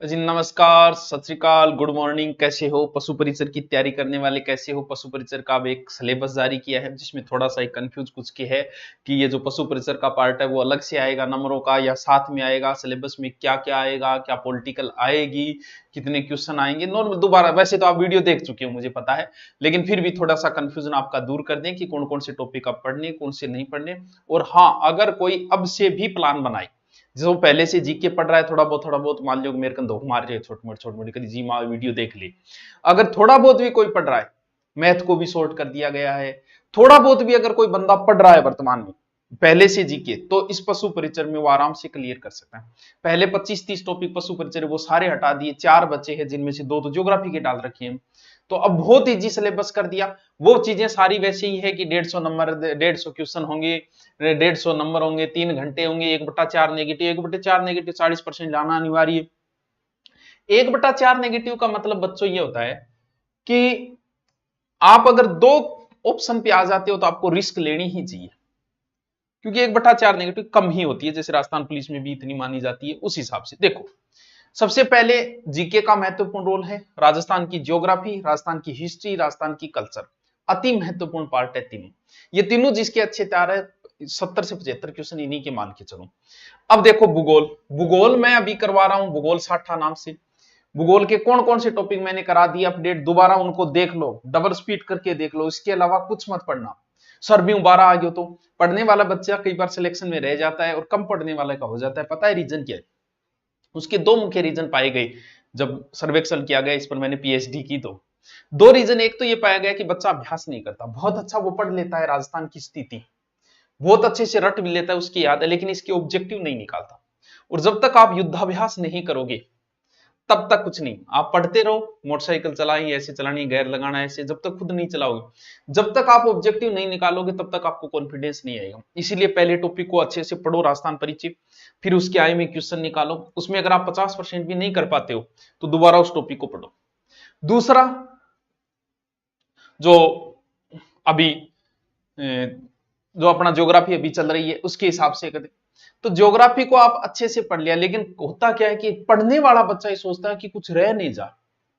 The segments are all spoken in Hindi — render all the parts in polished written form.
जी नमस्कार, सत श्री अकाल, गुड मॉर्निंग। कैसे हो? पशु परिचर की तैयारी करने वाले कैसे हो? पशु परिचर का अब एक सिलेबस जारी किया है जिसमें थोड़ा सा एक कंफ्यूज कुछ के है कि ये जो पशु परिचर का पार्ट है वो अलग से आएगा नंबरों का या साथ में आएगा। सिलेबस में क्या क्या आएगा, क्या पॉलिटिकल आएगी, कितने क्वेश्चन आएंगे। नॉर्मल दोबारा वैसे तो आप वीडियो देख चुके हो मुझे पता है, लेकिन फिर भी थोड़ा सा कंफ्यूजन आपका दूर कर दें कि कौन कौन से टॉपिक आप पढ़ने, कौन से नहीं पढ़ने। और हाँ, अगर कोई अब से भी प्लान बनाए जो पहले से जीके पढ़ रहा है, थोड़ा बहुत मान लो मेरे को धोख मार रहे छोटे मोटे कभी जी माँ वीडियो देख ली। अगर थोड़ा बहुत भी कोई पढ़ रहा है, मैथ को भी शॉर्ट कर दिया गया है। थोड़ा बहुत भी अगर कोई बंदा पढ़ रहा है वर्तमान में पहले से जीके, तो इस पशु परिचर में वो आराम से क्लियर कर सकता है। पहले 25-30 टॉपिक पशु परिचर वो सारे हटा दिए, 4 बचे हैं जिनमें से 2 तो ज्योग्राफी के डाल रखे हैं। तो अब बहुत इजी सिलेबस कर दिया। वो चीजें सारी वैसे ही है कि 150 नंबर, 150 क्वेश्चन होंगे, 150 नंबर होंगे, 3 घंटे होंगे, 1/4 नेगेटिव, 1/4 नेगेटिव 40% लाना अनिवार्य है। 1/4 नेगेटिव का मतलब बच्चों ये होता है कि आप अगर 2 ऑप्शन पे आ जाते हो तो आपको रिस्क लेनी ही चाहिए, क्योंकि 1/4 नेगेटिव कम ही होती है। जैसे राजस्थान पुलिस में भी इतनी मानी जाती है, उस हिसाब से देखो। सबसे पहले जीके का महत्वपूर्ण रोल है, राजस्थान की ज्योग्राफी, राजस्थान की हिस्ट्री, राजस्थान की कल्चर। अति महत्वपूर्ण पार्ट है तीनों। ये तीनों जिसके अच्छे तैयार है, 70 से 75 क्वेश्चन इन्हीं के मान के चलो। अब देखो भूगोल, भूगोल मैं अभी करवा रहा हूं भूगोल साठा नाम से। भूगोल के कौन कौन से टॉपिक मैंने करा दिया अपडेट, दोबारा उनको देख लो, डबल स्पीड करके देख लो। इसके अलावा कुछ मत पढ़ना। सर भी 12 आ गए तो पढ़ने वाला बच्चा कई बार सिलेक्शन में रह जाता है और कम पढ़ने वाले का हो जाता है। पता है रीजन क्या है? उसके 2 मुख्य रीजन पाए गए जब सर्वेक्षण किया गया। इस पर मैंने पीएचडी की तो 2 रीजन। एक तो ये पाया गया कि बच्चा अभ्यास नहीं करता। बहुत अच्छा वो पढ़ लेता है राजस्थान की स्थिति, बहुत अच्छे से रट भी लेता है, उसकी याद है, लेकिन इसके ऑब्जेक्टिव नहीं निकालता। और जब तक आप युद्धाभ्यास नहीं करोगे तब तक कुछ नहीं। आप पढ़ते रहो, मोटरसाइकिल चलाएं ऐसे चलानी, गेयर लगाना ऐसे, जब तक खुद नहीं चलाओगे, जब तक आप ऑब्जेक्टिव नहीं निकालोगे तब तक आपको कॉन्फिडेंस नहीं आएगा। इसीलिए पहले टॉपिक को अच्छे से पढ़ो, राजस्थान परिचय, फिर उसके आय में क्वेश्चन निकालो। उसमें अगर आप 50% भी नहीं कर पाते हो तो दोबारा उस टॉपिक को पढ़ो। दूसरा, जो अभी जो अपना ज्योग्राफी अभी चल रही है उसके हिसाब से करें तो ज्योग्राफी को आप अच्छे से पढ़ लिया। लेकिन होता क्या है कि पढ़ने वाला बच्चा ये सोचता है कि कुछ रह नहीं जा।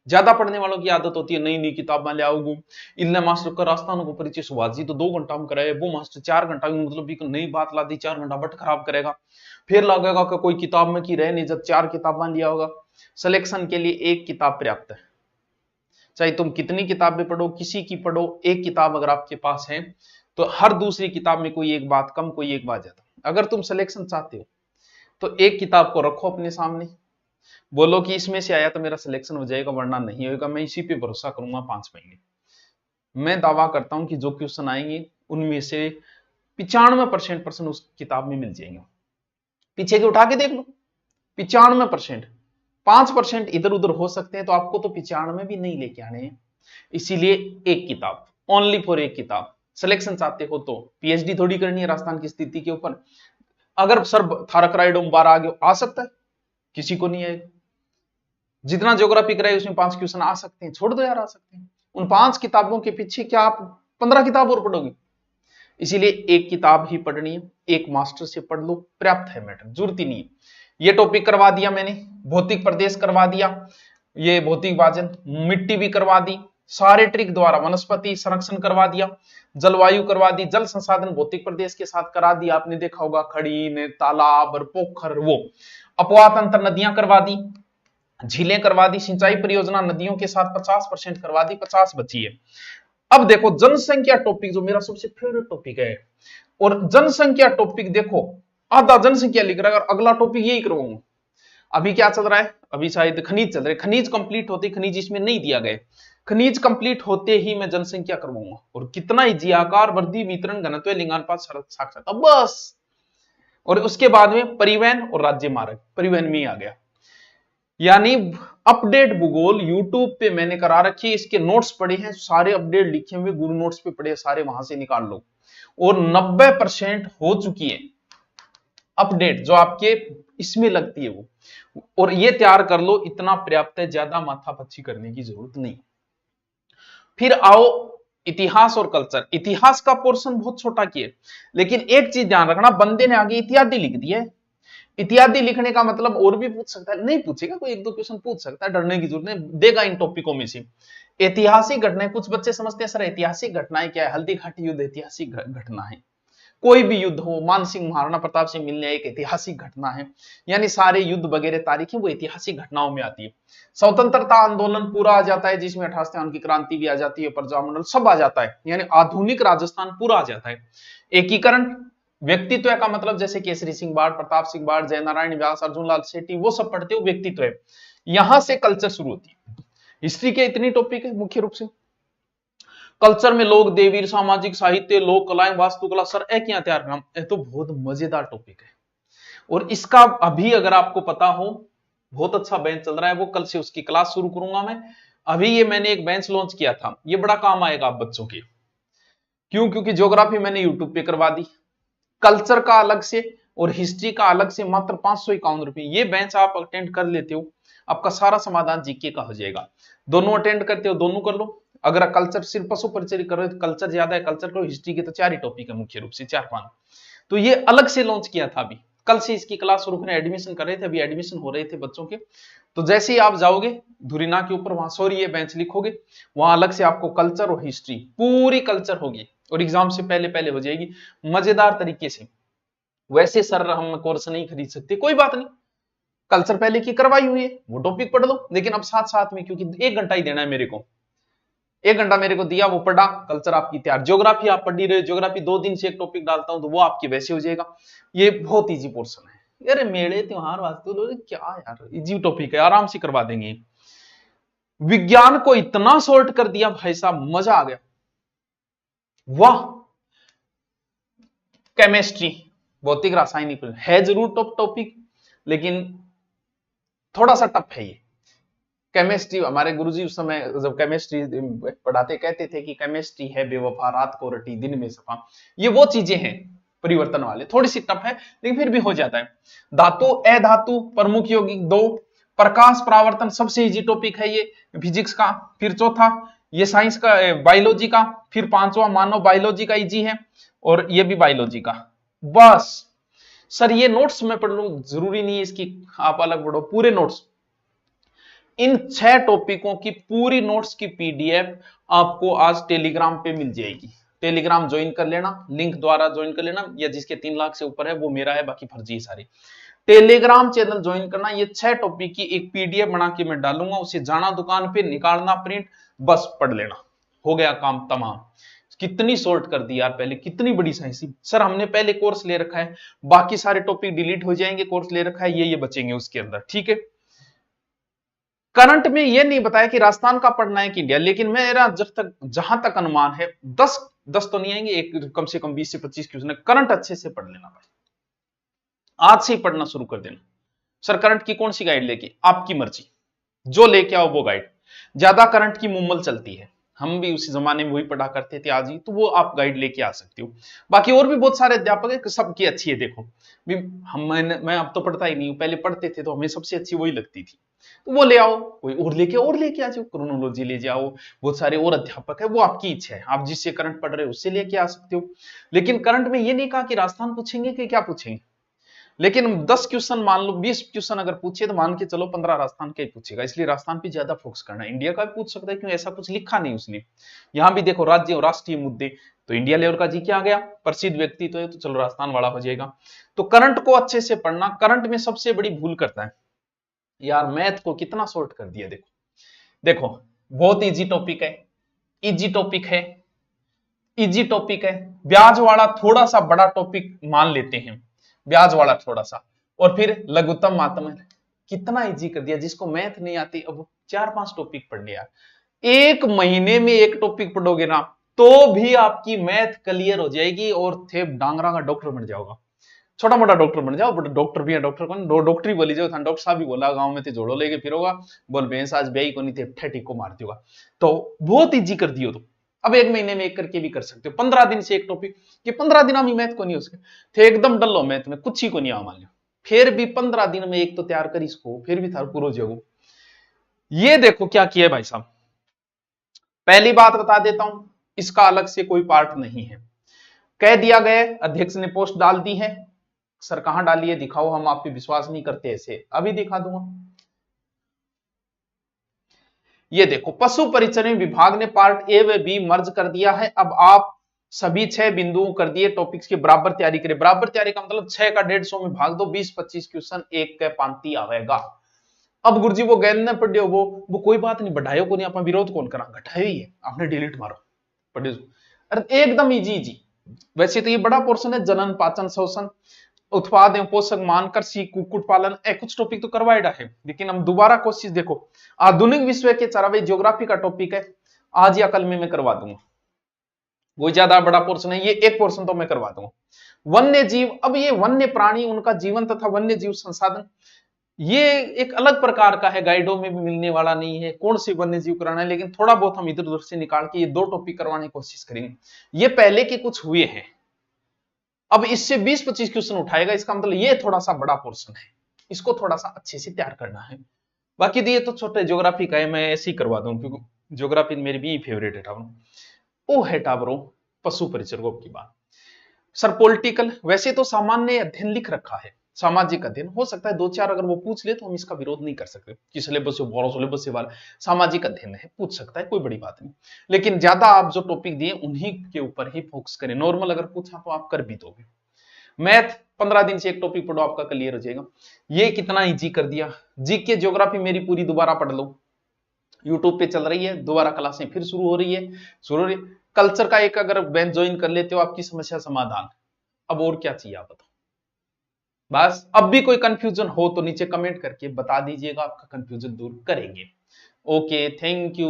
ज्यादा पढ़ने वालों की आदत होती है नई नई किताब ले आओ, इन्ने मास्टर का राजस्थान को परिचय सुभाष जी तो 2 घंटा में कराए, वो मास्टर 4 घंटा में, मतलब भी नई बात ला दी, 4 घंटा बट खराब करेगा। फिर लगेगा कि कोई किताब में की रह नहीं, जब 4 किताबें लिया होगा। सिलेक्शन के लिए एक किताब पर्याप्त है। चाहे तुम कितनी किताबें पढ़ो, किसी की पढ़ो, एक किताब अगर आपके पास है तो हर दूसरी किताब में कोई एक बात कम, कोई एक बात ज्यादा। अगर तुम सिलेक्शन चाहते हो तो एक किताब को रखो अपने सामने, बोलो कि इसमें से आया तो मेरा सिलेक्शन हो जाएगा, वरना नहीं होगा। मैं इसी पे भरोसा करूंगा 5 महीने। मैं दावा करता हूं कि जो क्वेश्चन आएंगे उनमें से 95% उस किताब में मिल जाएंगे। पीछे के उठा के देख लो, 95%। 5% इधर उधर हो सकते हैं, तो आपको तो 95 भी नहीं लेके आने हैं। इसीलिए एक किताब, ओनली फॉर एक किताब। सिलेक्शन चाहते हो तो पीएचडी थोड़ी करनी है राजस्थान की स्थिति के ऊपर। अगर सर थारक राइडो 12 आगे आ सकता है, किसी को नहीं आएगा। जितना ज्योग्राफी कराए उसमें 5 क्वेश्चन आ सकते हैं, छोड़ दो यार, आ सकते हैं। उन 5 किताबों के पीछे क्या आप 15 किताब और पढ़ोगे? इसीलिए एक किताब ही पढ़नी है, एक मास्टर से पढ़ लो, पर्याप्त है, मैटर जरूरत ही नहीं है। ये टॉपिक करवा दिया मैंने, भौतिक प्रदेश करवा दिया, ये भौतिक विभाजन, मिट्टी भी करवा दी, सारे ट्रिक द्वारा वनस्पति संरक्षण करवा दिया, जलवायु करवा दी, जल संसाधन भौतिक प्रदेश के साथ करा दिया। आपने देखा होगा खड़ी ने तालाब और पोखर, वो अपवाह तंत्र नदियां करवा दी, झीलें करवा दी, सिंचाई परियोजना नदियों के साथ 50% करवा दी, 50 बची है। अब देखो जनसंख्या टॉपिक, जो मेरा सबसे फेवरेट टॉपिक है। और जनसंख्या टॉपिक देखो, आधा जनसंख्या लिख रहा है, और अगला टॉपिक यही करवाऊंगा। अभी क्या चल रहा है? अभी शायद खनिज चल रहे, खनिज कंप्लीट होते, खनिज इसमें नहीं दिया गया, खनिज कंप्लीट होते ही मैं जनसंख्या करवाऊंगा। और कितना इजी, आकार, वृद्धि, वितरण, घनत्व, लिंगानुपात, साक्षरता, बस। और उसके बाद में परिवहन और राज्य मार्ग, परिवहन में ही आ गया। यानी अपडेट भूगोल यूट्यूब पे मैंने करा रखी है, इसके नोट्स पड़े हैं, सारे अपडेट लिखे हुए गुरु नोट्स पे पड़े, सारे वहां से निकाल लो। और 90% हो चुकी है अपडेट जो आपके इसमें लगती है वो, और ये तैयार कर लो, इतना पर्याप्त है, ज्यादा माथापच्ची करने की जरूरत नहीं। फिर आओ इतिहास और कल्चर। इतिहास का पोर्शन बहुत छोटा किया, लेकिन एक चीज ध्यान रखना, बंदे ने आगे इत्यादि लिख दिया है। इत्यादि लिखने का मतलब और भी पूछ सकता है, नहीं पूछेगा, कोई एक दो क्वेश्चन पूछ सकता है, डरने की जरूरत नहीं, देगा इन टॉपिकों में से। ऐतिहासिक घटनाएं, कुछ बच्चे समझते हैं सर ऐतिहासिक घटनाएं क्या है, हल्दी घाटी युद्ध ऐतिहासिक घटना है। कोई भी युद्ध हो, मानसिंह महाराणा प्रताप से मिलने एक ऐतिहासिक घटना है, यानी सारे युद्ध वगैरह तारीखें वो ऐतिहासिक घटनाओं में आती है। स्वतंत्रता आंदोलन पूरा आ जाता है, जिसमें 88 की क्रांति भी आ जाती है, प्रजामंडल सब आ जाता है, यानी आधुनिक राजस्थान पूरा आ जाता है। एकीकरण, व्यक्तित्व का मतलब जैसे केसरी सिंह बाढ़, प्रताप सिंह बाढ़, जयनारायण व्यास, अर्जुन लाल सेठी, वो सब पढ़ते हो व्यक्तित्व है। यहां से कल्चर शुरू होती है। हिस्ट्री के इतनी टॉपिक है मुख्य रूप से। कल्चर में लोक देवी, सामाजिक साहित्य, लोक कलाएं, वास्तुकला, सर क्या तैयार करना, ये तो बहुत मजेदार टॉपिक है। और इसका अभी अगर आपको पता हो, बहुत अच्छा बेंच चल रहा है, वो कल से उसकी क्लास शुरू करूंगा मैं। अभी ये मैंने एक बेंच लॉन्च किया था, ये बड़ा काम आएगा आप बच्चों के। क्यों? क्योंकि ज्योग्राफी मैंने यूट्यूब पे करवा दी, कल्चर का अलग से और हिस्ट्री का अलग से, मात्र 551 रुपए। ये बेंच आप अटेंड कर लेते हो, आपका सारा समाधान जीके का हो जाएगा। दोनों अटेंड करते हो, दोनों कर लो। अगर कल्चर सिर्फ पशु परिचय करो तो कल्चर ज्यादा है, कल्चर करो, हिस्ट्री के तो 4 ही टॉपिक है मुख्य रूप से, 4-5। तो ये अलग से लॉन्च किया था, अभी कल से इसकी क्लास शुरू करने, एडमिशन कर रहे थे, अभी एडमिशन हो रहे थे बच्चों के। तो जैसे ही आप जाओगे धुरीना के ऊपर, वहां सॉरी ये बेंच लिखोगे, वहां अलग से आपको कल्चर और हिस्ट्री, पूरी कल्चर होगी और एग्जाम से पहले पहले हो जाएगी मजेदार तरीके से। वैसे सर हम कोर्स नहीं खरीद सकते, कोई बात नहीं, कल्चर पहले की करवाई हुई है, वो टॉपिक पढ़ लो, लेकिन अब साथ साथ में, क्योंकि 1 घंटा ही देना है मेरे को, 1 घंटा मेरे को दिया, वो पढ़ा, कल्चर आपकी तैयार। ज्योग्राफी आप पढ़ ही रहे, ज्योग्राफी 2 दिन से एक टॉपिक डालता हूं तो वो आपकी वैसे हो जाएगा। ये बहुत इजी पोर्शन है। अरे मेले त्योहार वास्तु क्या यार, इजी टॉपिक है, आराम से करवा देंगे। विज्ञान को इतना शॉर्ट कर दिया भाई साहब, मजा आ गया, वाह। केमिस्ट्री, भौतिक रासायनिक है जरूर टॉप टॉपिक, लेकिन थोड़ा सा टफ है ये। केमिस्ट्री, हमारे गुरुजी उस समय जब केमिस्ट्री पढ़ाते कहते थे कि केमिस्ट्री है बेवफा, रात को रटी दिन में सफा। ये वो चीजें हैं परिवर्तन वाले, थोड़ी सी टफ है लेकिन फिर भी हो जाता है। धातु अधातु, प्रमुख यौगिक 2, प्रकाश परावर्तन सबसे इजी टॉपिक है ये फिजिक्स का। फिर चौथा ये साइंस का, बायोलॉजी का। फिर 5वां मानव बायोलॉजी का इजी है, और ये भी बायोलॉजी का। बस सर ये नोट्स मैं पढ़ लूं, जरूरी नहीं है इसकी आप अलग पढ़ो, पूरे नोट्स। इन 6 टॉपिकों की पूरी नोट्स की पीडीएफ आपको आज टेलीग्राम पे मिल जाएगी। टेलीग्राम ज्वाइन कर लेना, लिंक द्वारा ज्वाइन कर लेना, या जिसके 3 लाख से ऊपर है वो मेरा है, बाकी फर्जी है सारे। टेलीग्राम चैनल ज्वाइन करना, ये 6 टॉपिक की एक पीडीएफ बना के मैं डालूंगा, उसे जाना दुकान पे, निकालना प्रिंट, बस पढ़ लेना, हो गया काम तमाम। कितनी शॉर्ट कर दी यार, पहले कितनी बड़ी साइंस थी सर, हमने पहले कोर्स ले रखा है, बाकी सारे टॉपिक डिलीट हो जाएंगे, कोर्स ले रखा है, ये बचेंगे उसके अंदर, ठीक है। करंट में ये नहीं बताया कि राजस्थान का पढ़ना है कि इंडिया, लेकिन मेरा जहां तक अनुमान है 10 तो नहीं आएंगे, एक कम से कम 20 से 25 क्वेश्चन है। करंट अच्छे से पढ़ लेना भाई, आज से ही पढ़ना शुरू कर देना। सर करंट की कौन सी गाइड लेके, आपकी मर्जी, जो लेके आओ वो गाइड। ज्यादा करंट की मुम्मल चलती है, हम भी उसी जमाने में वही पढ़ा करते थे आज ही, तो वो आप गाइड लेके आ सकते हो। बाकी और भी बहुत सारे अध्यापक है, सबकी अच्छी है, देखो भी मैं अब तो पढ़ता ही नहीं हूँ, पहले पढ़ते थे तो हमें सबसे अच्छी वही लगती थी, तो वो ले आओ, कोई और लेके आ जाओ, क्रोनोलॉजी ले जाओ, बहुत सारे और अध्यापक है, वो आपकी इच्छा है, आप जिससे करंट पढ़ रहे हो उससे लेके आ सकते हो। लेकिन करंट में ये नहीं कहा कि राजस्थान पूछेंगे कि क्या पूछेंगे, लेकिन 10 क्वेश्चन मान लो, 20 क्वेश्चन अगर पूछे तो मान के चलो 15 राजस्थान का ही पूछेगा, इसलिए राजस्थान पे ज्यादा फोकस करना है। इंडिया का भी पूछ सकता है, क्यों, ऐसा कुछ लिखा नहीं उसने। यहां भी देखो राज्य और राष्ट्रीय मुद्दे, तो इंडिया लेवल का जी क्या आ गया, प्रसिद्ध व्यक्ति तो है, तो चलो राजस्थान वाला हो जाएगा। तो करंट को अच्छे से पढ़ना। करंट में सबसे बड़ी भूल करता है यार, मैथ को कितना शॉर्ट कर दिया, देखो देखो, बहुत इजी टॉपिक है, इजी टॉपिक है, इजी टॉपिक है। ब्याज वाला थोड़ा सा बड़ा टॉपिक मान लेते हैं, ब्याज वाला थोड़ा सा, और फिर लघुत्तम माध्यम, कितना इजी कर दिया। जिसको मैथ नहीं आती, अब 4-5 टॉपिक पढ़ लिया, 1 महीने में 1 टॉपिक पढ़ोगे ना तो भी आपकी मैथ क्लियर हो जाएगी, और थे डांगरा का डॉक्टर बन जाओगा, छोटा मोटा डॉक्टर बन जाओ, बट डॉक्टर भी है, डॉक्टर कौन, डॉक्टरी बोली जाओ, डॉक्टर साहब भी बोला, गांव में थे जोड़ो लेके फिरोगा, बोल भैंस आज ब्याई को नहीं थे, ठेठी को मारती होगा। तो बहुत इजी कर दियो, तो अब 1 महीने में 1 करके भी कर सकते हो, 15 दिन से 1 टॉपिक, कि 15 दिन हम मैथ को नहीं हो सके थे, एकदम डल्लो मैथ में कुछ ही को नहीं आ, मान लो फिर भी 15 दिन में 1 तो तैयार कर इसको, फिर भी था पूरा जगो। ये देखो क्या किया भाई साहब, पहली बात बता देता हूं, इसका अलग से कोई पार्ट नहीं है, कह दिया गया, अध्यक्ष ने पोस्ट डाल दी है, सर कहां डालिए दिखाओ, हम आप पे विश्वास नहीं करते ऐसे, अभी दिखा दूंगा। ये देखो पशु परिचरण विभाग ने पार्ट ए व बी मर्ज कर दिया है। अब आप सभी 6 बिंदुओं कर दिए, टॉपिक्स की बराबर तैयारी करें। बराबर तैयारी का मतलब 6 का 150 में भाग दो, 20-25 क्वेश्चन एक के पांति आवेगा। अब गुरुजी वो गेंद न पढ़ियो, वो कोई बात नहीं, बढ़ायो को नहीं, अपना विरोध कौन करा, घटायो ही है, आपने डिलीट मारो पढ़ियो। अरे एकदम इजी इजी। वैसे तो ये बड़ा पोर्शन है, जनन पाचन शोषण उत्पाद एवं पोषक मान कृषि कुक्कुट पालन, कुछ टॉपिक तो करवाएडा है, लेकिन हम दोबारा कोशिश देखो। आधुनिक विश्व के चरावे ज्योग्राफी का टॉपिक है, आज या कल में मैं करवा दूंगा, वो ज्यादा बड़ा पोर्शन है, ये एक पोर्शन तो मैं करवा दूंगा। वन्य जीव, अब ये वन्य प्राणी उनका जीवन तथा वन्य जीव संसाधन, ये एक अलग प्रकार का है, गाइडों में भी मिलने वाला नहीं है कौन सी वन्य जीव कराना है, लेकिन थोड़ा बहुत हम इधर उधर से निकाल के ये 2 टॉपिक करवाने की कोशिश करेंगे। ये पहले के कुछ हुए हैं, अब इससे 20-25 क्वेश्चन उठाएगा, इसका मतलब ये थोड़ा सा बड़ा पोर्शन है, इसको थोड़ा सा अच्छे से तैयार करना है। बाकी दिए तो छोटे ज्योग्राफी का है, मैं ऐसे ही करवा दूं, क्योंकि ज्योग्राफी मेरी भी फेवरेट है टावरों। वो है टावरों पशु परिचर्यों की बात। सर पॉलिटिकल, वैसे तो सामान्य अध्ययन लिख रखा है, सामाजिक अध्ययन हो सकता है 2-4 अगर वो पूछ ले तो हम इसका विरोध नहीं कर सकते कि सिलेबस से बोलो, सिलेबस से वाला सामाजिक अध्ययन है, पूछ सकता है, कोई बड़ी बात नहीं। लेकिन ज्यादा आप जो टॉपिक दिए उन्हीं के ऊपर ही फोकस करें, नॉर्मल अगर पूछा तो आप कर भी दोगे। मैथ 15 दिन से एक टॉपिक पढ़ो, आपका क्लियर हो जाएगा। ये कितना इजी कर दिया। जीके ज्योग्राफी मेरी पूरी दोबारा पढ़ लो, यूट्यूब पे चल रही है, दोबारा क्लासें फिर शुरू हो रही है। कल्चर का एक अगर बेंच ज्वाइन कर लेते हो, आपकी समस्या समाधान। अब और क्या चाहिए आप बताओ। बस अब भी कोई कंफ्यूजन हो तो नीचे कमेंट करके बता दीजिएगा, आपका कंफ्यूजन दूर करेंगे। Okay, thank you.